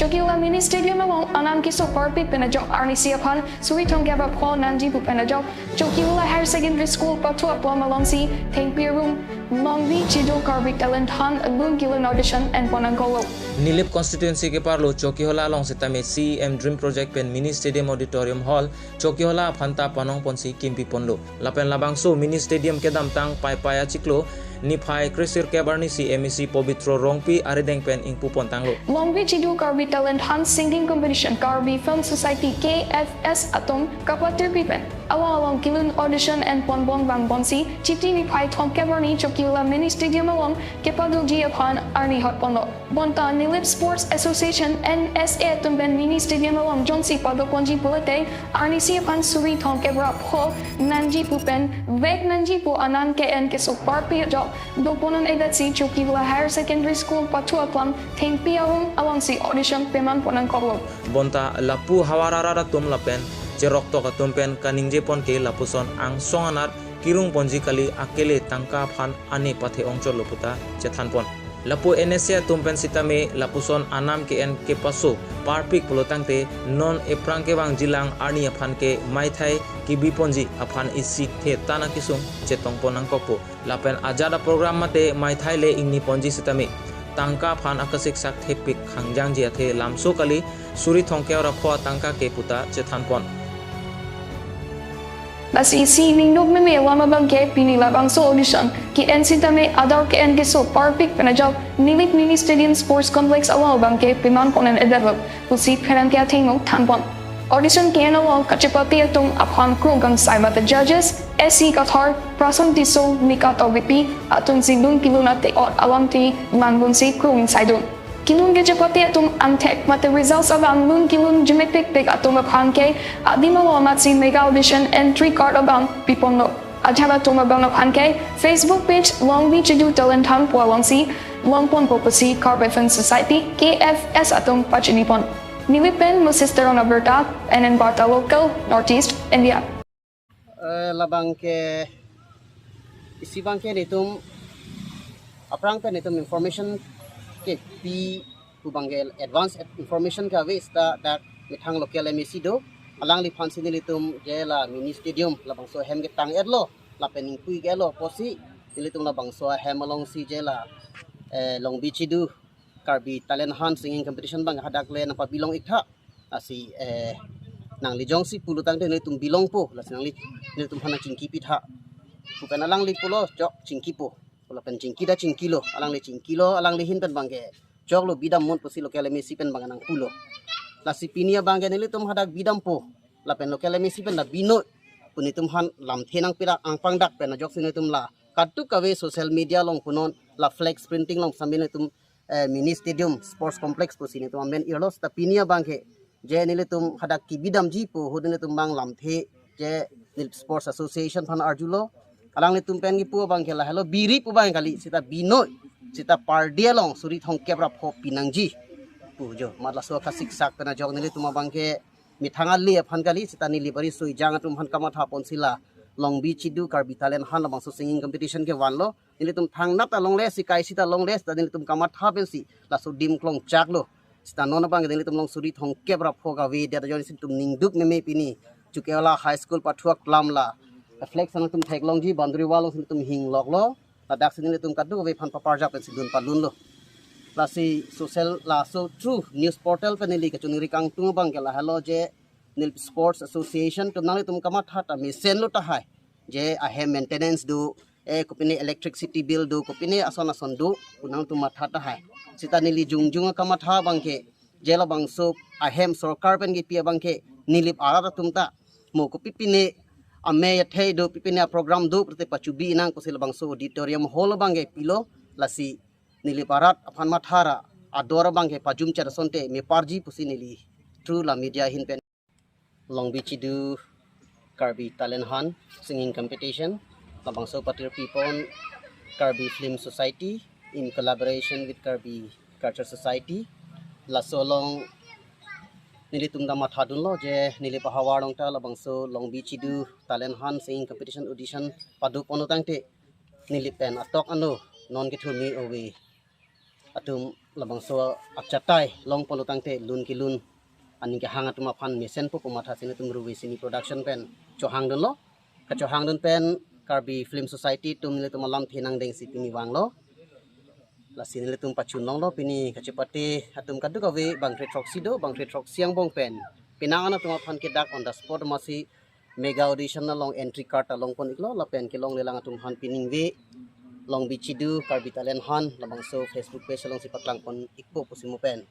Chokila Mini Stadium along Anam Kiso Parpik Penajok Arnisi upon Suritong Gaba Paul Nanji Penajok Chokila Higher Secondary School Patua Plum along Si Tang Pier Room Longvi Chido Karbik Talent Han Lung Gilan Audition and Ponangolo. NILIP constituency ke parlo Chokiola along sitame CEM Dream Project pen Mini Stadium Auditorium Hall Chokiola phanta panong ponsi kimpi ponlo lapen labangso Mini Stadium ke damtang pai chiklo Niphai Krisir Kebarnisi MEC Pobitro Rongpi Arideng Pen Ing Pupon Tanglo. Longvi Chidu Karbi Talent Hunt Singing Competition Karbi Film Society KFS Atom Kapatir Pipen. Along Kilun Audition and Ponbong Bang Bonsi Chiti Niphai Tom Kebarni Chokila Mini Stadium along Kepadulji upon Arni Hot Pondo. Bonta NILIP Sports Association NSA Tumben Mini Stadium along Jonsi Padoponji Pulate Arnisi upon Suri Tom Kebra Po Nanji Pupen Veg Nanji Po Anan KN Kesok Parpi Job. Doponan edat si Chokila Higher Secondary School Patua Plum Teng Piarum along si audition peman ponan kolo. Bonta lapu hawarara tum lapen jerok to katumpen kaningje pon ke lapuson ang songanar kirung ponji kali akele tangka phan ane pathe ongchor loputa chethan pon. Lapu NSA tumpen sitame lapuson anam ke en ke paso parpik pulotang te non eprang ke bang jilang arni aphan ke maithai ki biponji aphan isik the tana kisung chetong ponang kopo lapen ajada program mate maithai le ingni ponji sitame tangka phan akasik sak thepik khangjang ji athe lamso kali suri thongke ora pho tangka ke puta chethan pon. Basi si ningdog me lama bangke pinila bangso audition ki NC tame adar ke en keso parpik penajok NILIP Mini Stadium Sports Complex awal bangke piman ponen edevelop pusi penan ke atingo tanpon. Audition ke awal kachipati atung upon krogang saiba the judges SC Qatar Prasam Tiso Mikato VP atung sindung kilunate ot alamti mangun si kroging saidun. Kilun gejapati atum antek mate results of anlun kilun jimipik pik atum upon ke adimalo matsi mega audition entry card abang piponlo. Ajaba atum abang upon ke Facebook page Long Beach Edu Talent Hunt Pualongsi Longpon Popasi Carbon Society KFS atum Pachinipon. NILIP mo sister on VARTA and in VARTA local Northeast India. Labang ke isi bang ke nitum aprang pe nitum information ke pi kubangel advance information ka vesta that mithang local MEC do alang li phansi nilitum jela mini stadium labang so hem ke tang edlo lapening pui gelo posi nilitum labang so hem along si jela Long Beach do Karbi Talent Hunt Singing Competition bang hadak le napa bilong ikha asi nang lijong si pulutang de nilitum bilong po las nang li nilitum hana cingki pitha bukan alang li pulo jok cingki po lapen cingki da cingkilo alang li cingkilo alang li hin pen bangge jok lo bidam mun posi lokal MEC pen bang nang pulo lasi pinia bangge nilitum hadak bidam po lapen lokal MEC pen la bino punitum han lam thenang pira ang pangdak pen jok sinitum la katu kawe social media long punon la flex printing long sambil nitum Mini Stadium Sports Complex po sini tum men irlos ta pinia bangke je nilitum hadak ki bidam ji po hodin tum bang lamthe je NILIP Sports Association phan arjulo alang litum pen gi po bangke la hello biri po bang kali sita bino sita pardia long suri thong kebra pho pinangji pu jo matla so khasik sak pena jog nilitum bangke mithangal li phan kali sita NILIP bari sui jang tum phan kamatha ponsila Long Beach du Karbi Talent Han labang so singing competition ke wanlo nilitum thang nap ta long les si kai sita long les ta nilitum kamat ha pensi la so dim klong chak lo sita nona bang nilitum long suri thong kebra phoga we dia jon situm ningduk me pini chukela high school pathuak lam la flex an tum thek long ji boundary wall situm hing lok lo la dak sin nilitum kadu we phan papar ja pen sidun palun lo la si social la so true news portal pe nili ka chunri kang tu bang ke la hello je NILIP Sports Association tum nang tum kamat hat mi sen lo ta hai je a hem maintenance do kopini electricity bill do kopini ason do punang tum mat hat hai sita nili jungjung kamat ha bangke jela bangso a hem sarkar pen gi pia bangke NILIP ara tum ta mo ko pipine ame yathei do pipine program do prate pachubi nang ko sil bangso auditorium hall bangge pilo lasi NILIP arat aphan mathara adora bangke pajum chara sonte me parji pusi nili true la media hin pen Long Beach do Karbi Talent Hunt Singing Competition labang so patir pipon Karbi Film Society in collaboration with Karbi Culture Society la solong nilitum da mathadun lo je NILIP hawarong ta labang so Long Beach do Talent Hunt Singing Competition audition padu ponutang te NILIP pen atok ano non ke thumi owe tum labang so akchatai long polutang te lun ki lun aning ke hanga tuma phan mesen po kumatha sini tum ruwi sini production pen chohang don lo ka chohang don pen karbi film society tum le tum lam thinang deng si pini wang lo la sini le tum pachun long lo pini kachipati atum kadu ka we bang tre troxy do bang tre troxy ang bong pen pinang ana tuma phan ke dak on the spot masi mega audition na long entry card ta long pon iklo la pen ke long le lang atum han pining we long bichidu karbi talent han labang so Facebook page long si patlang pon ikpo pusimu pen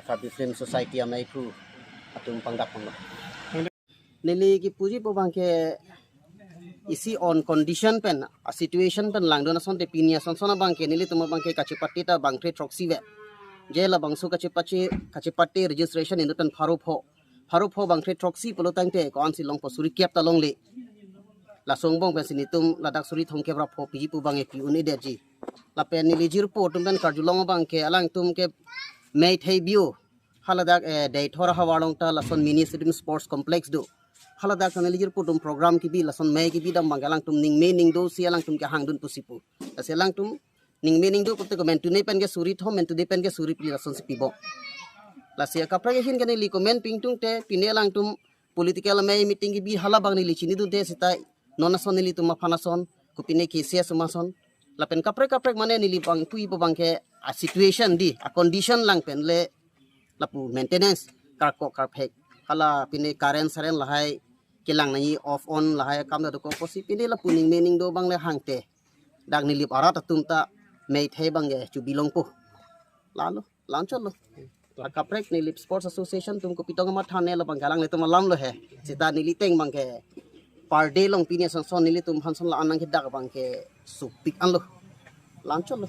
karbi film society amai pu atum pangdak panglo nili ki puji po bangke isi on condition pen a situation pen langdona son te pinia son sona bangke nili tuma bangke kachipatti ta bangtre troxy we je la bangsu kachipatti registration in pen pharu pho bangtre troxy polotang te kon si long posuri kep ta long le la songbong pen sinitum ladak suri thongke bra pho pi pu bange pi uni de ji la pen ni lijir po tum pen karjulong bangke alang tum ke mei thei bio haladak dei thora hawalong ta la son mini stadium sports complex do haladak kan lijir po tum program ki bi la son mei ki bi dam bang alang tum ning me ning do si alang tum ke hangdun pusipu ase alang tum ning me ning do ko te ko men tu nei pen ke suri tho men tu de pen ke suri pi la son si pibo la sia kapra ke hin ke ni li comment ping tung te pine alang tum political mei meeting ki bi hala bang ni li chini du de sita nona son nili tuma phanason kupine kisia sumason lapen kaprek mane nili bang pui po bangke a situation di a condition lang pen le lapu maintenance karko karphek hala pine current saren lahai kilang nai off on lahai kam da ko posi pine lapu ning mening do bang le hangte dag nili arat tumta mei thei bange chu bilong po lalo lanchol lo kaprek nilip sports association tumko pitong ma thane lo bang galang le tuma lam lo he sita nili teng bangke per day long pinia son nili tum hanson la anang ke dak bang ke supik an lo lanchol lo